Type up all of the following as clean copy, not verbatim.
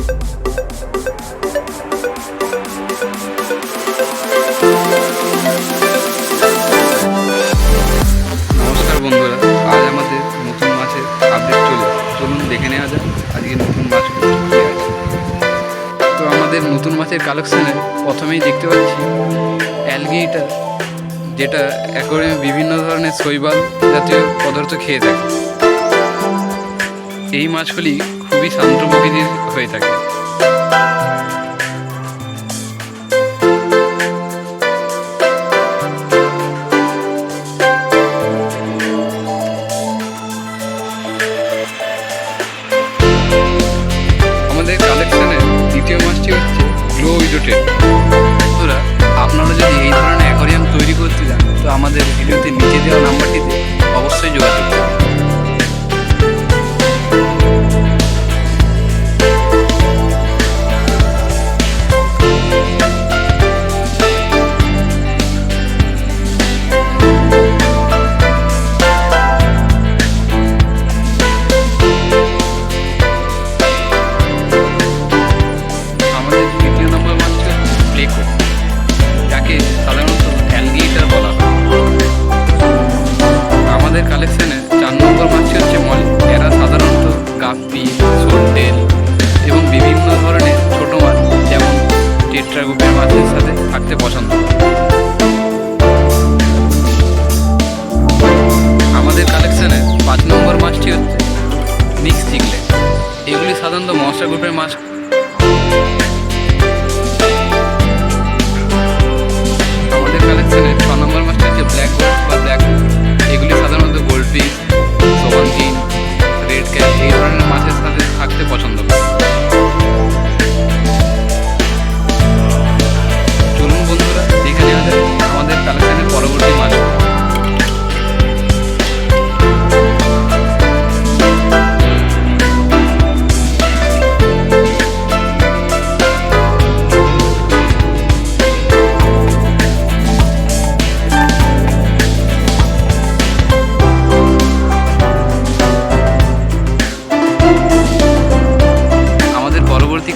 নমস্কার বন্ধুরা, আজ আমাদের নতুন মাছের আপডেট চলুন দেখে নেওয়া যাক আজকে নতুন মাছগুলো কী আছে। তো আমাদের নতুন মাছের কালেকশানে প্রথমেই দেখতে পাচ্ছি অ্যালগেটার, যেটা অ্যাকোয়ারিয়ামে বিভিন্ন ধরনের শৈবাল জাতীয় পদার্থ খেয়ে থাকে। এই মাছগুলি খুবই শান্ত প্রকৃতির হয়ে থাকে। আমাদের কালেকশনের দ্বিতীয় মাছটি হচ্ছে গ্লো উইডোটেড। বন্ধুরা, আপনারা যদি এই ধরনের অ্যাকোয়ারিয়াম তৈরি করতে চান তো আমাদের ভিডিওতে নিচে দেওয়া নাম্বারটিতে অবশ্যই যোগাযোগ করুন। যাকে সাধারণত অ্যালগেটার বলা হয়। আমাদের কালেকশানে 4 নম্বর মাছটি হচ্ছে মলি। এরা সাধারণত গাপ্পি, সোরডেল এবং বিভিন্ন ধরনের ছোট মাছ যেমন টেট্রাগোপের মাছের সাথে থাকতে পছন্দ করে। আমাদের কালেকশানে 5 নম্বর মাছটি হচ্ছে মিক্স চিকলেট। এগুলি সাধারণত মশলা গ্রুপের মাছ। কালেকশনের 6 নম্বর মাছটা হচ্ছে ব্ল্যাক গোল্ড বা ব্ল্যাক। এগুলি সাধারণত গোল্ডফিশ, সোবানকিন, রেড ক্যাট এই ধরনের মাছের সাথে থাকতে পছন্দ করে। চলুন বন্ধুরা দেখে নেওয়া যায় আমাদের কালেকশনের পরবর্তী মাছ।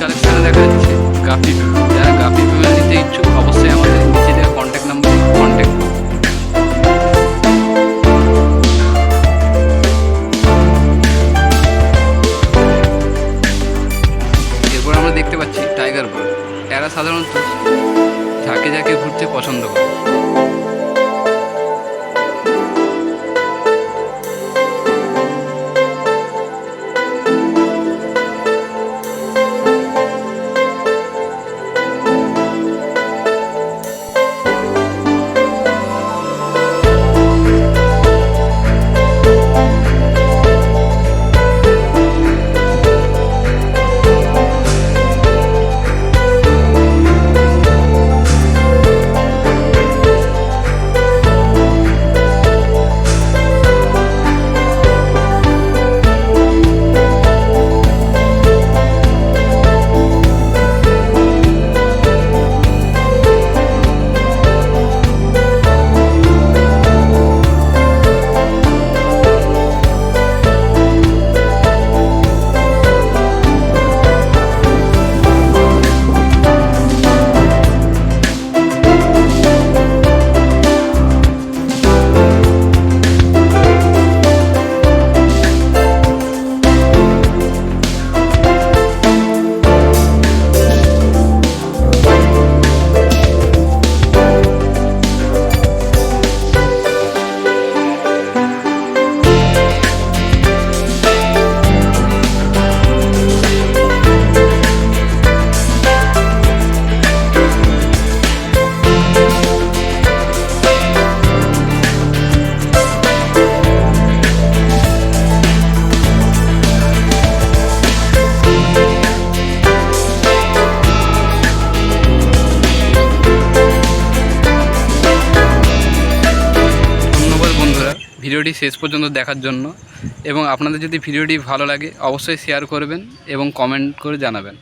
কালেকশনে দেখা যাচ্ছে গাপি ফিমেল। যারা গাপি ফিমেল নিতে ইচ্ছুক অবশ্যই আমাদের নিচে দেওয়া কন্ট্যাক্ট নাম্বারে কন্ট্যাক্ট করুন। এরপর আমরা দেখতে পাচ্ছি টাইগার বার্ড। এরা সাধারণত ঝাঁকে ঝাঁকে ঘুরতে পছন্দ করে। ভিডিওটি শেষ পর্যন্ত দেখার জন্য এবং আপনাদের যদি ভিডিওটি ভালো লাগে অবশ্যই শেয়ার করবেন এবং কমেন্ট করে জানাবেন।